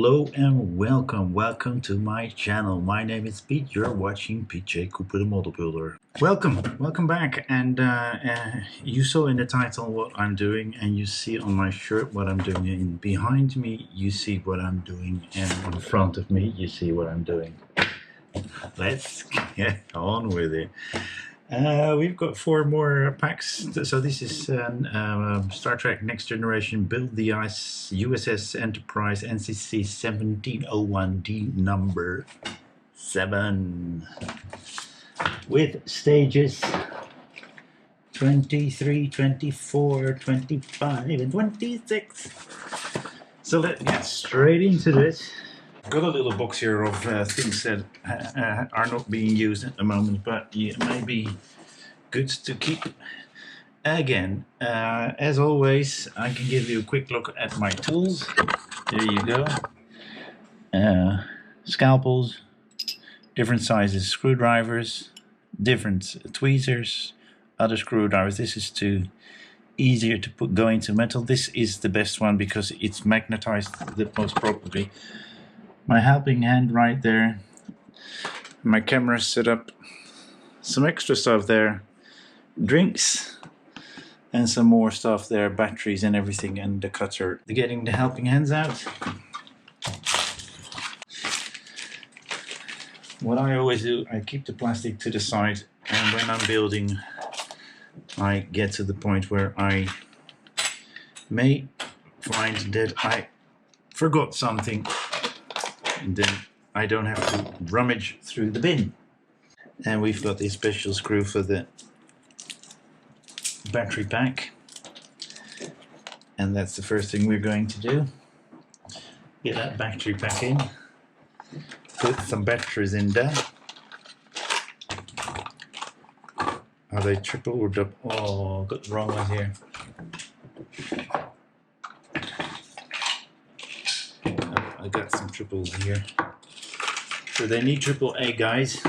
Hello and welcome to my channel. My name is Pete. You're watching Pete J. Cooper the Model Builder. Welcome back. And you saw in the title what I'm doing, and you see on my shirt what I'm doing. And behind me you see what I'm doing, and in front of me you see what I'm doing. Let's get on with it. We've got 4 more packs. So this is Star Trek Next Generation Build the Ice USS Enterprise NCC 1701D number 7 with stages 23, 24, 25 and 26. So let's get straight into this. Got a little box here of things that are not being used at the moment, but it may be good to keep. Again, as always, I can give you a quick look at my tools. There you go. Scalpels, different sizes screwdrivers, different tweezers, other screwdrivers. This is easier to go into metal. This is the best one because it's magnetized the most probably. My helping hand right there, my camera set up, some extra stuff there, drinks, and some more stuff there, batteries and everything, and the cutter. Getting the helping hands out. What I always do, I keep the plastic to the side, and when I'm building, I get to the point where I may find that I forgot something. And then I don't have to rummage through the bin. And we've got a special screw for the battery pack. And that's the first thing we're going to do. Get that battery pack in. Put some batteries in there. Are they triple or double? Oh, got the wrong one here. I got some triples here. So they need AAA, guys.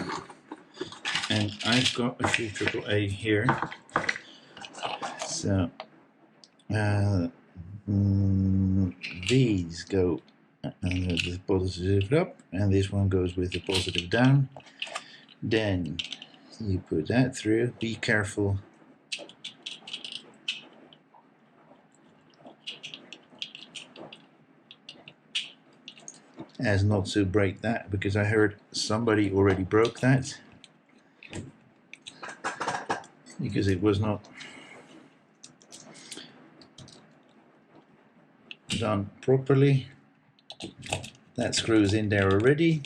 And I've got a few AAA here. So these go the positive up, and this one goes with the positive down. Then you put that through. Be careful. As not to break that, because I heard somebody already broke that because it was not done properly. That screws in there already,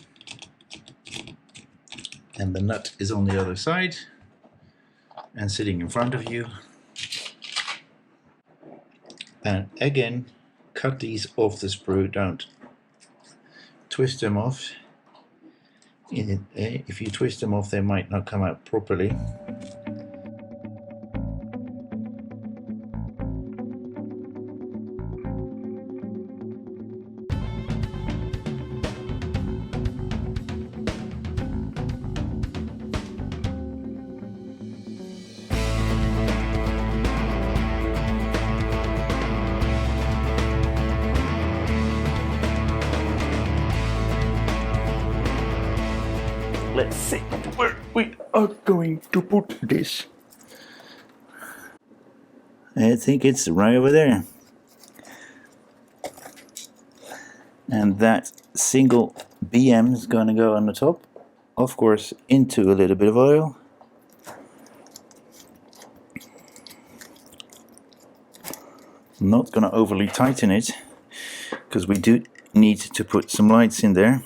and the nut is on the other side and sitting in front of you. And again, cut these off the sprue. Don't twist them off. If you twist them off, they might not come out properly. Let's see where we are going to put this. I think it's right over there. And that single BM is going to go on the top, of course, into a little bit of oil. I'm not going to overly tighten it because we do need to put some lights in there.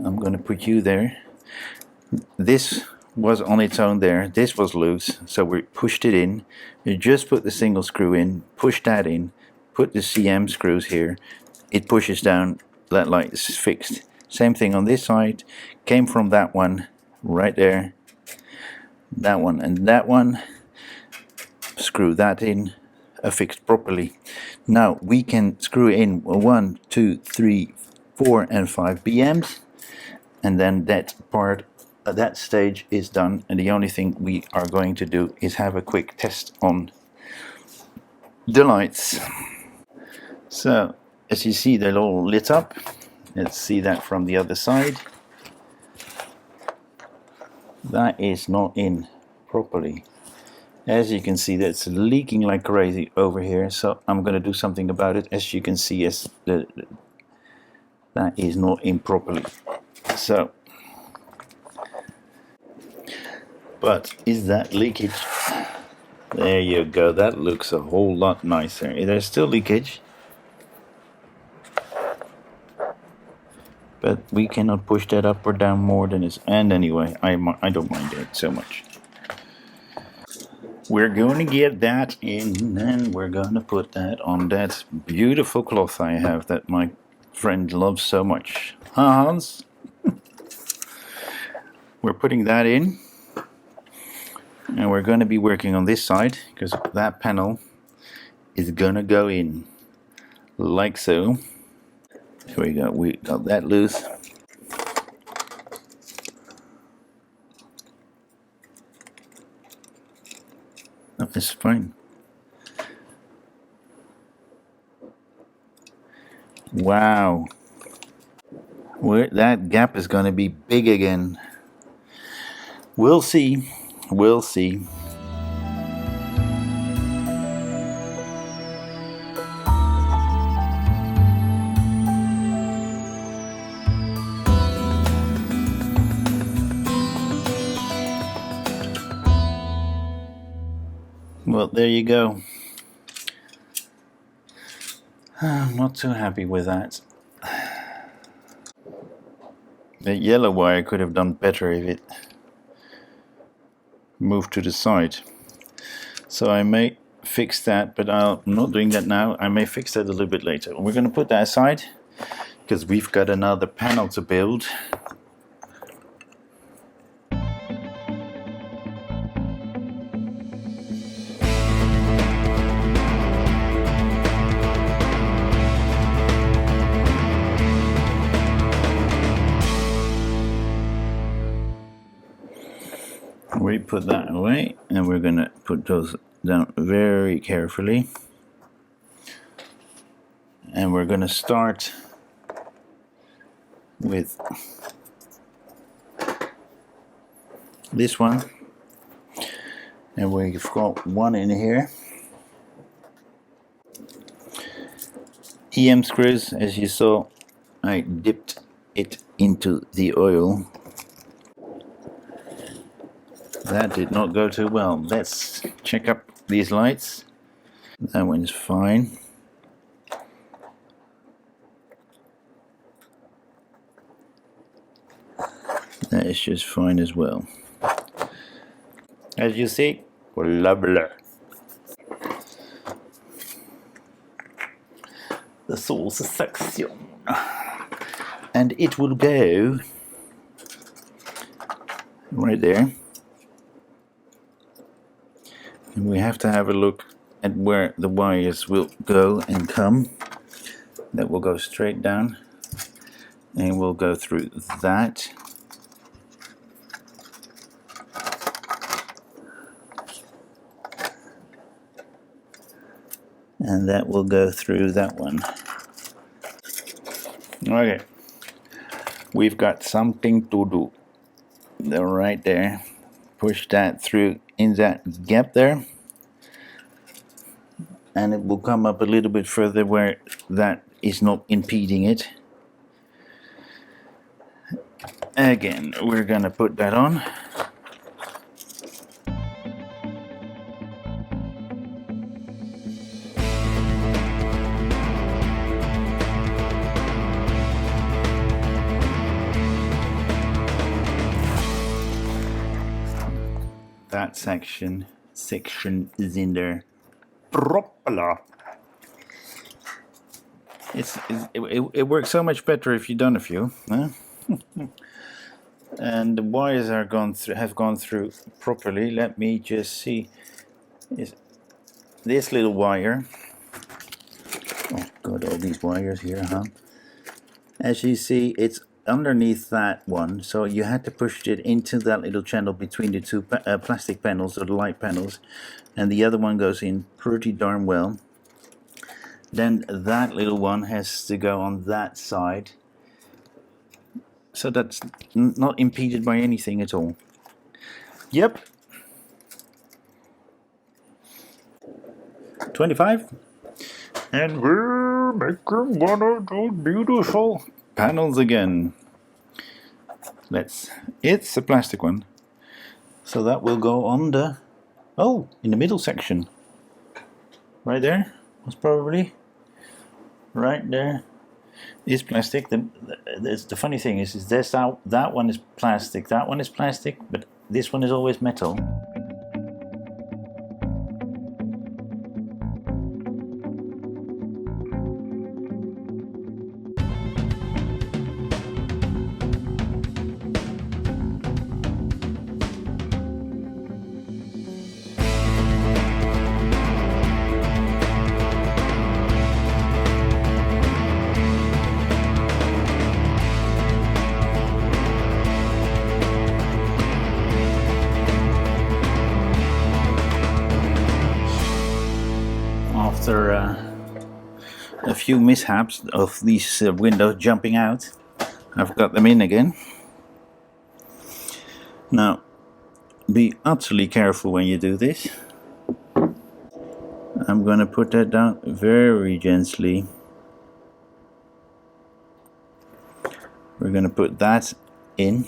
I'm going to put you there. This was on its own there. This was loose, so we pushed it in. You just put the single screw in, push that in, put the CM screws here. It pushes down, that light is fixed. Same thing on this side. Came from that one right there. That one and that one. Screw that in. fixed properly. Now we can screw in 1, 2, 3, 4 and 5 BMs, and then that part, that stage is done, and the only thing we are going to do is have a quick test on the lights. So as you see, they're all lit up. Let's see that from the other side. That is not in properly. As you can see, that's leaking like crazy over here, so I'm going to do something about it. As you can see, that is not in properly. So, but is that leakage? There you go, that looks a whole lot nicer. There's still leakage, but we cannot push that up or down more than it's. And anyway, I don't mind it so much. We're going to get that in, and we're going to put that on that beautiful cloth I have that my friend loves so much. Hans? We're putting that in, and we're going to be working on this side because that panel is going to go in like so. Here we go, we got that loose. Oh, it's fine. Wow. That gap is going to be big again. We'll see. We'll see. Well, there you go. I'm not too happy with that. The yellow wire could have done better if it moved to the side. So I may fix that, but I'm not doing that now. I may fix that a little bit later. We're going to put that aside because we've got another panel to build. We put that away, and we're going to put those down very carefully. And we're going to start with this one. And we've got one in here. EM screws, as you saw, I dipped it into the oil. That did not go too well. Let's check up these lights. That one's fine. That is just fine as well. As you see, lovely. The sauce section. And it will go right there. And we have to have a look at where the wires will go and come. That will go straight down, and we'll go through that. And that will go through that one. Okay, we've got something to do. They're right there. Push that through in that gap there, and it will come up a little bit further where that is not impeding it. Again, we're gonna put that on. That section is in there properly. It works so much better if you've done a few, huh? And the wires have gone through properly. Let me just see. this little wire, oh god, all these wires here, huh? As you see, it's underneath that one, so you had to push it into that little channel between the two plastic panels, or the light panels, and the other one goes in pretty darn well. Then that little one has to go on that side, so that's not impeded by anything at all. Yep. 25. And we're making one of those beautiful panels again. It's a plastic one. So that will go on the, in the middle section. Right there was probably, right there is plastic. The funny thing is that one is plastic, that one is plastic, but this one is always metal. After a few mishaps of these windows jumping out, I've got them in again. Now, be utterly careful when you do this. I'm going to put that down very gently. We're going to put that in.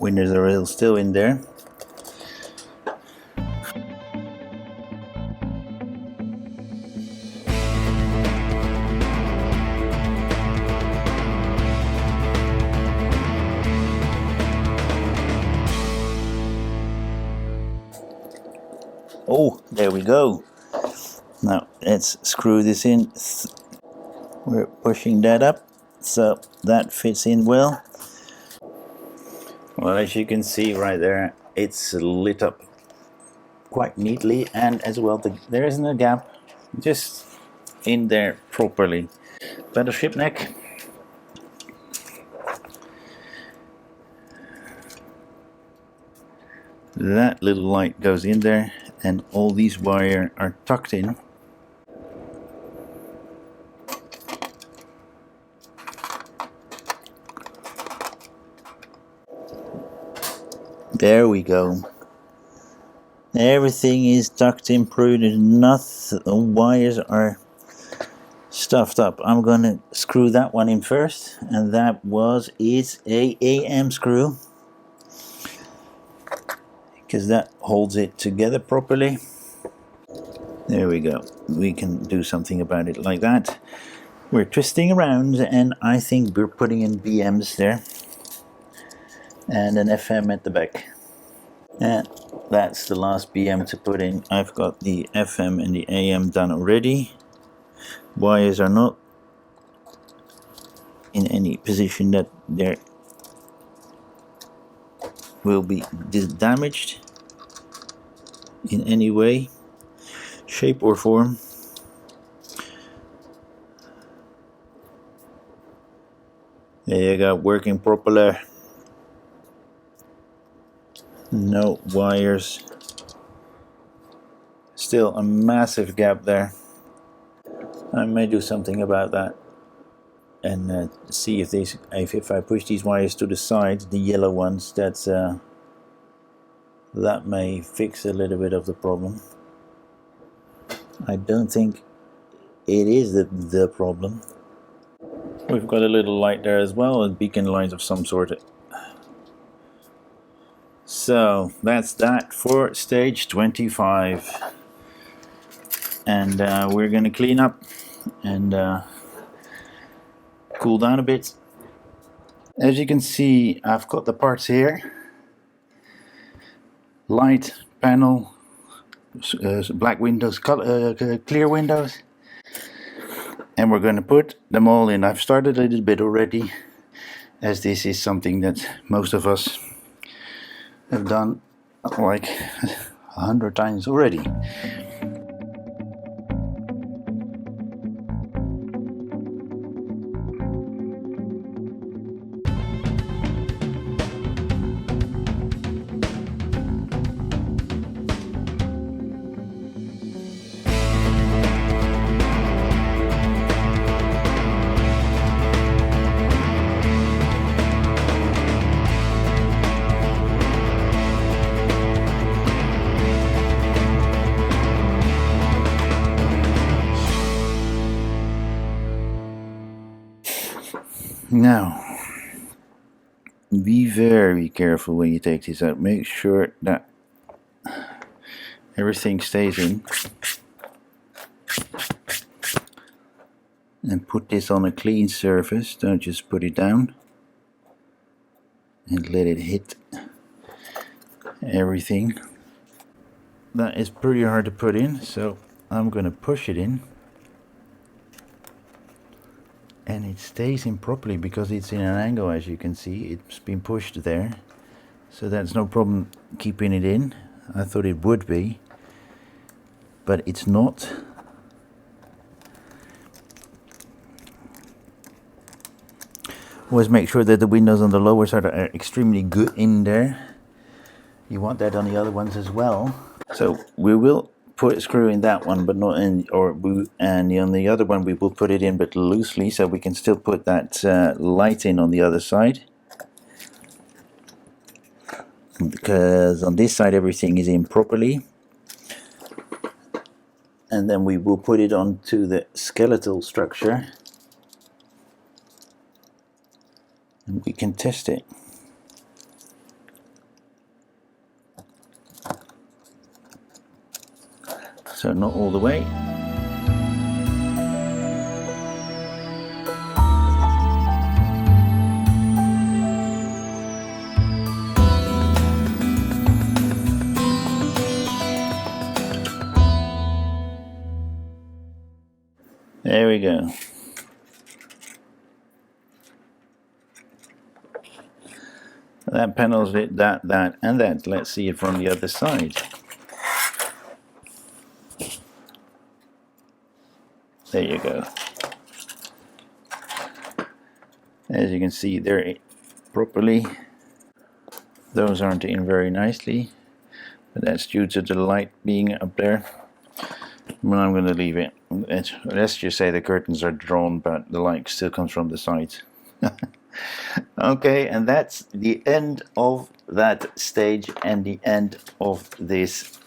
Windows are still in there. Oh, there we go. Now let's screw this in. We're pushing that up so that fits in well. Well, as you can see right there, it's lit up quite neatly, and as well there isn't a gap, just in there properly. Battleship neck. That little light goes in there, and all these wires are tucked in. There we go. Everything is tucked in, prudent. Nothing, the wires are stuffed up. I'm gonna screw that one in first, and it's a AM screw, because that holds it together properly. There we go. We can do something about it like that. We're twisting around, and I think we're putting in BMs there, and an FM at the back. And that's the last BM to put in. I've got the FM and the AM done already. Wires are not in any position that there will be damaged in any way, shape or form. There you go, working properly. No wires. Still a massive gap there. I may do something about that and see if I push these wires to the side, the yellow ones, that may fix a little bit of the problem. I don't think it is the problem. We've got a little light there as well, and beacon lights of some sort. So that's that for stage 25, and we're gonna clean up and cool down a bit. As you can see, I've got the parts here: light panel, black windows, clear windows, and we're going to put them all in. I've started a little bit already, as this is something that most of us have done like 100 times already. Now, be very careful when you take this out. Make sure that everything stays in. And put this on a clean surface. Don't just put it down. And let it hit everything. That is pretty hard to put in, so I'm going to push it in. And it stays in properly because it's in an angle, as you can see. It's been pushed there, so that's no problem keeping it in. I thought it would be, but it's not. Always make sure that the windows on the lower side are extremely good in there. You want that on the other ones as well. So we will put a screw in that one, but not in, and on the other one we will put it in but loosely, so we can still put that light in on the other side, because on this side everything is in properly. And then we will put it onto the skeletal structure and we can test it. So not all the way. There we go. That panel's it, that, and that. Let's see it from the other side. There you go. As you can see, they're properly. Those aren't in very nicely, but that's due to the light being up there. Well, I'm going to leave it. Let's just say the curtains are drawn, but the light still comes from the sides. Okay, and that's the end of that stage and the end of this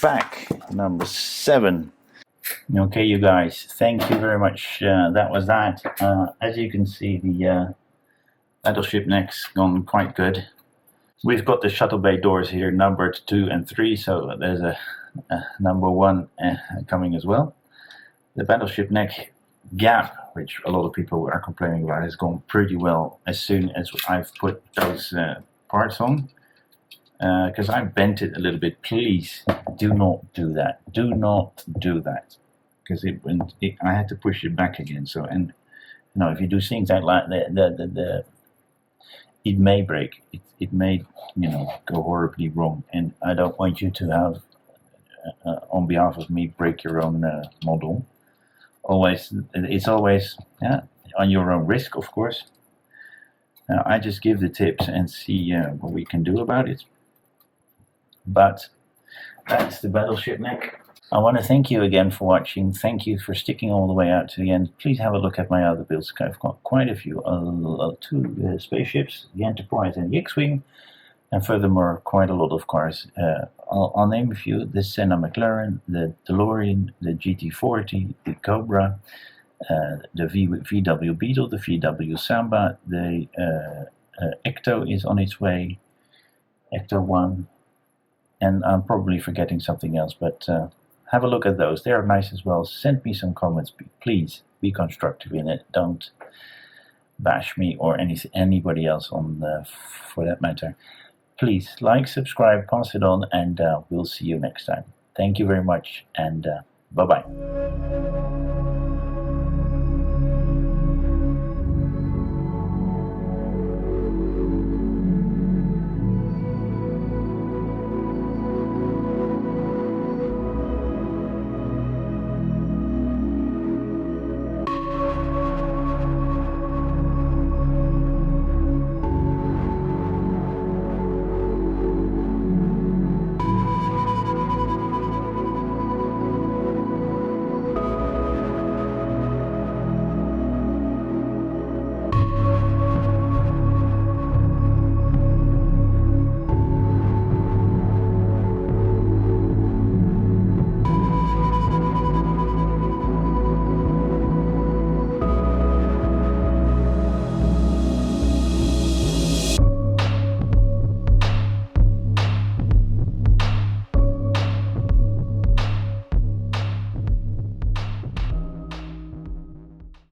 pack number 7. Okay, you guys, thank you very much. That was that. As you can see, the battleship neck's gone quite good. We've got the shuttle bay doors here numbered 2 and 3, so there's a number 1 coming as well. The battleship neck gap, which a lot of people are complaining about, has gone pretty well as soon as I've put those parts on. Because I bent it a little bit. Please do not do that. Do not do that. Because I had to push it back again. So, and you know, if you do things like that, it may break. It may, you know, go horribly wrong. And I don't want you to have, on behalf of me, break your own model. It's always on your own risk, of course. I just give the tips and see what we can do about it. But that's the battleship neck. I want to thank you again for watching. Thank you for sticking all the way out to the end. Please have a look at my other builds. I've got quite a few. 2 spaceships, the Enterprise and the X-Wing, and furthermore quite a lot of cars. I'll name a few: the Senna McLaren, the Delorean, the GT40, the Cobra, the VW Beetle, the VW Samba, the Ecto is on its way, Ecto-1, and I'm probably forgetting something else, but have a look at those. They are nice as well. Send me some comments. Please be constructive in it. Don't bash me or anybody else on for that matter. Please like, subscribe, pass it on, and we'll see you next time. Thank you very much, and bye-bye.